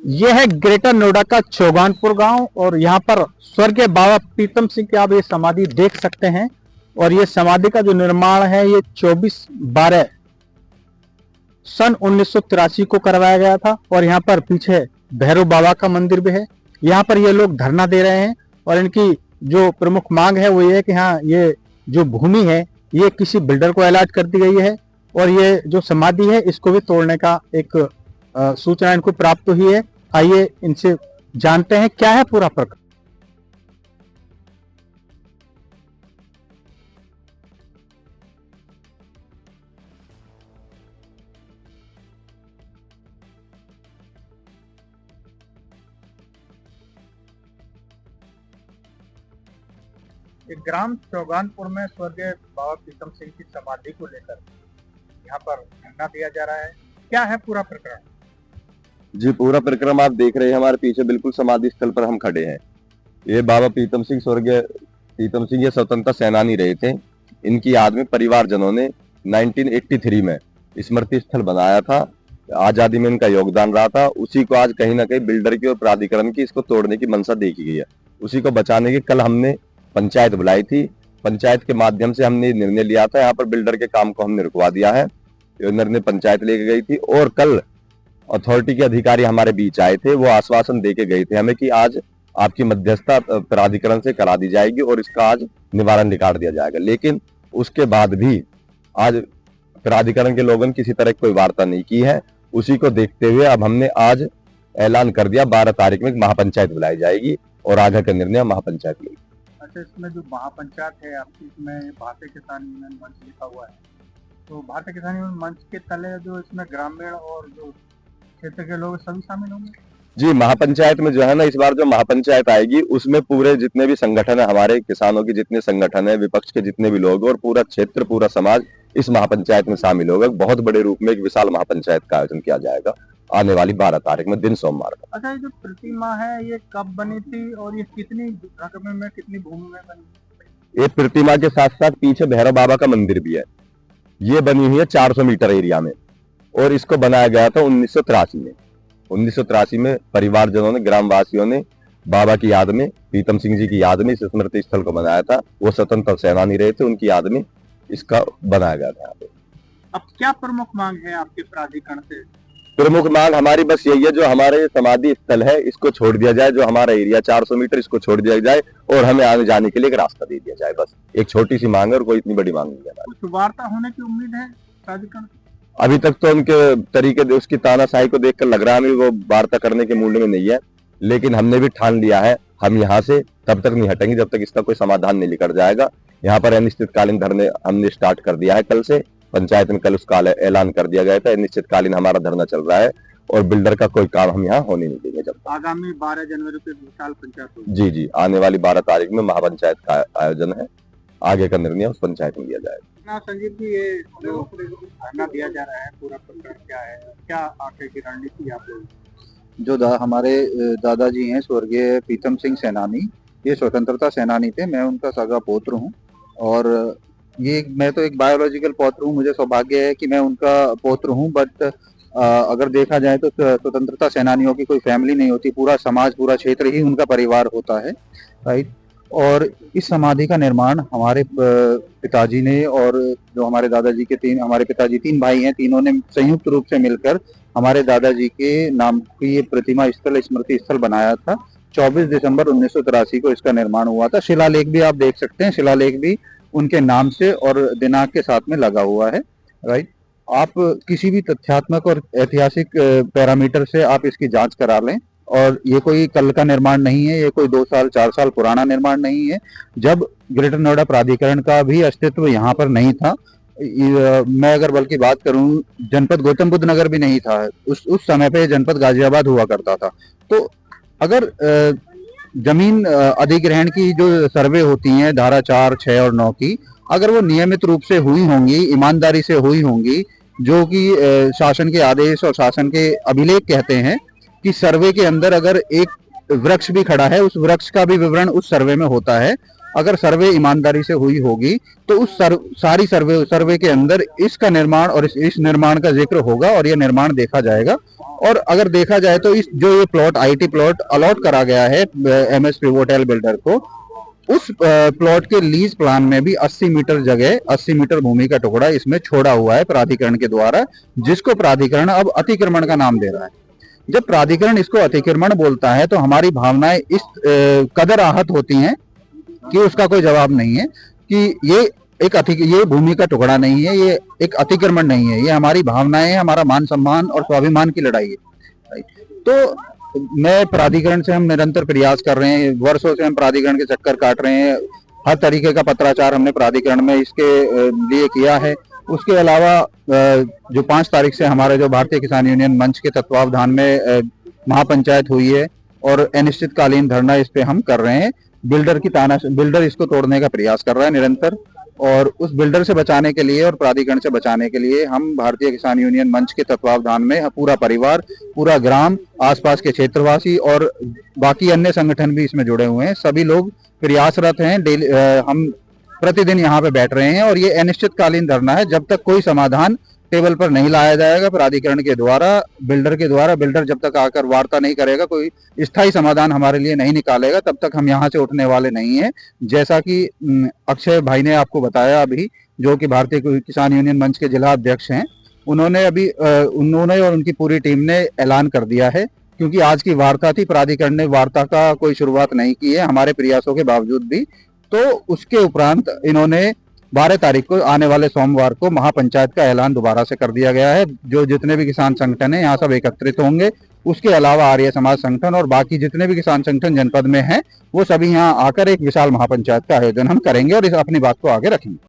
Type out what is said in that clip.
ये है ग्रेटर नोएडा का चौगानपुर गांव और यहाँ पर स्वर्गीय बाबा प्रीतम सिंह की आप ये समाधि देख सकते हैं। और ये समाधि का जो निर्माण है ये 24/12 सन 1983 को करवाया गया था। और यहाँ पर पीछे भैरव बाबा का मंदिर भी है। यहाँ पर ये लोग धरना दे रहे हैं और इनकी जो प्रमुख मांग है वो ये है कि हाँ, ये जो भूमि है ये किसी बिल्डर को अलॉट कर दी गई है और ये जो समाधि है इसको भी तोड़ने का एक सूचना इनको प्राप्त हुई है। आइए इनसे जानते हैं क्या है पूरा प्रकरण। एक ग्राम चौगानपुर में स्वर्गीय बाबा प्रीतम सिंह की समाधि को लेकर यहाँ पर धरना दिया जा रहा है। क्या है पूरा प्रकरण? जी, पूरा प्रक्रम आप देख रहे हैं हमारे पीछे, बिल्कुल समाधि स्थल पर हम खड़े हैं। ये बाबा प्रीतम सिंह, स्वर्गीय प्रीतम सिंह, ये स्वतंत्रता सेनानी रहे थे। इनकी याद में परिवारजनों ने 1983 में स्मृति स्थल बनाया था। आजादी में इनका योगदान रहा था। उसी को आज कहीं ना कहीं बिल्डर की और प्राधिकरण की इसको तोड़ने की मंशा देखी गई है। उसी को बचाने के कल हमने पंचायत बुलाई थी। पंचायत के माध्यम से हमने निर्णय लिया था, यहाँ पर बिल्डर के काम को हमने रुकवा दिया है। निर्णय पंचायत लेके गई थी और कल अथॉरिटी के अधिकारी हमारे बीच आए थे। वो आश्वासन देके गए थे हमें कि आज आपकी मध्यस्थता प्राधिकरण से करा दी जाएगी और इसका आज निवारण निकाल दिया जाएगा। लेकिन उसके बाद भी आज प्राधिकरण के लोगों ने किसी तरह की कोई वार्ता नहीं की है। उसी को देखते हुए अब हमने आज ऐलान कर दिया 12 तारीख में महापंचायत बुलाई जाएगी और आगे का निर्णय महापंचायत लेगी। अच्छा, इसमें जो महापंचायत है आपकी, इसमें भारतीय किसान यूनियन मंच लिखा हुआ है, तो भारतीय किसान यूनियन मंच के तले जो इसमें ग्रामीण और जो क्षेत्र के लोग सभी शामिल होंगे? जी, महापंचायत में जो है ना, इस बार जो महापंचायत आएगी उसमें पूरे जितने भी संगठन है, हमारे किसानों के जितने संगठन है, विपक्ष के जितने भी लोग और पूरा क्षेत्र, पूरा समाज इस महापंचायत में शामिल होगा। बहुत बड़े रूप में एक विशाल महापंचायत का आयोजन किया जाएगा आने वाली 12 तारीख में, दिन सोमवार को। अच्छा, ये जो प्रतिमा है ये कब बनी थी और ये कितनी रकबे में, कितनी भूमि में बनी? ये प्रतिमा के साथ साथ पीछे भैरव बाबा का मंदिर भी है। ये बनी हुई है 400 मीटर एरिया में और इसको बनाया गया था 1983 में। 1983 में परिवारजनों ने, ग्रामवासियों ने बाबा की याद में, प्रीतम सिंह जी की याद में इस स्मृति स्थल को बनाया था। वो स्वतंत्र सेनानी रहे थे, उनकी याद में इसका बनाया गया था यहाँ पे। अब क्या प्रमुख मांग है आपके प्राधिकरण से? प्रमुख मांग हमारी बस यही है, जो हमारे समाधि स्थल है इसको छोड़ दिया जाए, जो हमारा एरिया 400 मीटर इसको छोड़ दिया जाए और हमें आने जाने के लिए एक रास्ता दे दिया जाए। बस एक छोटी सी मांग है और कोई इतनी बड़ी मांग नहीं है। कुछ वार्ता होने की उम्मीद है प्राधिकरण? अभी तक तो उनके तरीके, उसकी तानाशाही को देखकर लग रहा है वो वार्ता करने के मूड में नहीं है। लेकिन हमने भी ठान लिया है, हम यहाँ से तब तक नहीं हटेंगे जब तक इसका कोई समाधान नहीं निकल जाएगा। यहाँ पर अनिश्चितकालीन धरने हमने स्टार्ट कर दिया है कल से। पंचायत में कल उसका ऐलान कर दिया गया था। अनिश्चितकालीन हमारा धरना चल रहा है और बिल्डर का कोई काम हम यहाँ होने नहीं देंगे जब। आगामी 12 जनवरी को विशाल पंचायत होगी। जी जी, आने वाली 12 तारीख में महापंचायत का आयोजन है। आगे का निर्णय उस पंचायत में लिया जाएगा। संजीव जी, ये जो धरना दिया जा रहा है, पूरा प्रकरण क्या है, क्या आगे की रणनीति आप लोग? जो हमारे दादाजी हैं स्वर्गीय प्रीतम सिंह सेनानी, ये स्वतंत्रता सेनानी थे। मैं उनका सगा पौत्र हूँ और मैं तो एक बायोलॉजिकल पौत्र हूँ। मुझे सौभाग्य है कि मैं उनका पौत्र हूँ। बट अगर देखा जाए तो स्वतंत्रता सेनानियों की कोई फैमिली नहीं होती, पूरा समाज, पूरा क्षेत्र ही उनका परिवार होता है, राइट। और इस समाधि का निर्माण हमारे पिताजी ने, और जो हमारे दादाजी के हमारे पिताजी 3 भाई हैं, तीनों ने संयुक्त रूप से मिलकर हमारे दादाजी के नाम की ये प्रतिमा स्थल, स्मृति स्थल बनाया था। 24 दिसंबर 1983 को इसका निर्माण हुआ था। शिलालेख भी आप देख सकते हैं, शिलालेख भी उनके नाम से और दिनांक के साथ में लगा हुआ है, राइट। आप किसी भी तथ्यात्मक और ऐतिहासिक पैरामीटर से आप इसकी जांच करा लें। और ये कोई कल का निर्माण नहीं है, ये कोई 2 साल 4 साल पुराना निर्माण नहीं है। जब ग्रेटर नोएडा प्राधिकरण का भी अस्तित्व यहाँ पर नहीं था, मैं अगर बल्कि बात करूं, जनपद गौतम बुद्ध नगर भी नहीं था उस समय पे, जनपद गाजियाबाद हुआ करता था। तो अगर जमीन अधिग्रहण की जो सर्वे होती हैं धारा 4, 6 और 9 की, अगर वो नियमित रूप से हुई होंगी, ईमानदारी से हुई होंगी, जो कि शासन के आदेश और शासन के अभिलेख कहते हैं कि सर्वे के अंदर अगर एक वृक्ष भी खड़ा है, उस वृक्ष का भी विवरण उस सर्वे में होता है। अगर सर्वे ईमानदारी से हुई होगी तो उस सारी सर्वे के अंदर इसका निर्माण और इस निर्माण का जिक्र होगा और यह निर्माण देखा जाएगा। और अगर देखा जाए तो इस जो ये प्लॉट आईटी प्लॉट अलॉट करा गया है एमएस पिवोटेल बिल्डर को, उस प्लॉट के लीज प्लान में भी 80 मीटर जगह 80 मीटर भूमि का टुकड़ा इसमें छोड़ा हुआ है प्राधिकरण के द्वारा, जिसको प्राधिकरण अब अतिक्रमण का नाम दे रहा है। जब प्राधिकरण इसको अतिक्रमण बोलता है तो हमारी भावनाएं इस कदर आहत होती हैं कि उसका कोई जवाब नहीं है कि ये भूमि का टुकड़ा नहीं है, ये एक अतिक्रमण नहीं है, ये हमारी भावनाएं, हमारा मान सम्मान और स्वाभिमान की लड़ाई है। तो मैं प्राधिकरण से हम निरंतर प्रयास कर रहे हैं, वर्षों से हम प्राधिकरण के चक्कर काट रहे हैं, हर तरीके का पत्राचार हमने प्राधिकरण में इसके लिए किया है। उसके अलावा जो 5 तारीख से हमारे जो भारतीय किसान यूनियन मंच के तत्वावधान में महापंचायत हुई है और अनिश्चितकालीन धरना इस पे हम कर रहे हैं। बिल्डर इसको तोड़ने का प्रयास कर रहा है निरंतर, और उस बिल्डर से बचाने के लिए और प्राधिकरण से बचाने के लिए हम भारतीय किसान यूनियन मंच के तत्वावधान में पूरा परिवार, पूरा ग्राम, आसपास के क्षेत्रवासी और बाकी अन्य संगठन भी इसमें जुड़े हुए हैं, सभी लोग प्रयासरत हैं। हम प्रतिदिन यहाँ पे बैठ रहे हैं और ये अनिश्चितकालीन धरना है जब तक कोई समाधान टेबल पर नहीं लाया जाएगा प्राधिकरण के द्वारा, बिल्डर जब तक आकर वार्ता नहीं करेगा, कोई स्थायी समाधान हमारे लिए नहीं निकालेगा, तब तक हम यहाँ से उठने वाले नहीं हैं। जैसा कि अक्षय भाई ने आपको बताया अभी, जो कि भारतीय किसान यूनियन मंच के जिला अध्यक्ष हैं, उन्होंने और उनकी पूरी टीम ने ऐलान कर दिया है, क्योंकि आज की वार्ता थी, प्राधिकरण ने वार्ता का कोई शुरुआत नहीं की है हमारे प्रयासों के बावजूद भी। तो उसके उपरांत इन्होंने 12 तारीख को आने वाले सोमवार को महापंचायत का ऐलान दोबारा से कर दिया गया है। जो जितने भी किसान संगठन हैं यहाँ सब एकत्रित होंगे, उसके अलावा आर्य समाज संगठन और बाकी जितने भी किसान संगठन जनपद में हैं, वो सभी यहाँ आकर एक विशाल महापंचायत का आयोजन हम करेंगे और इस अपनी बात को आगे रखेंगे।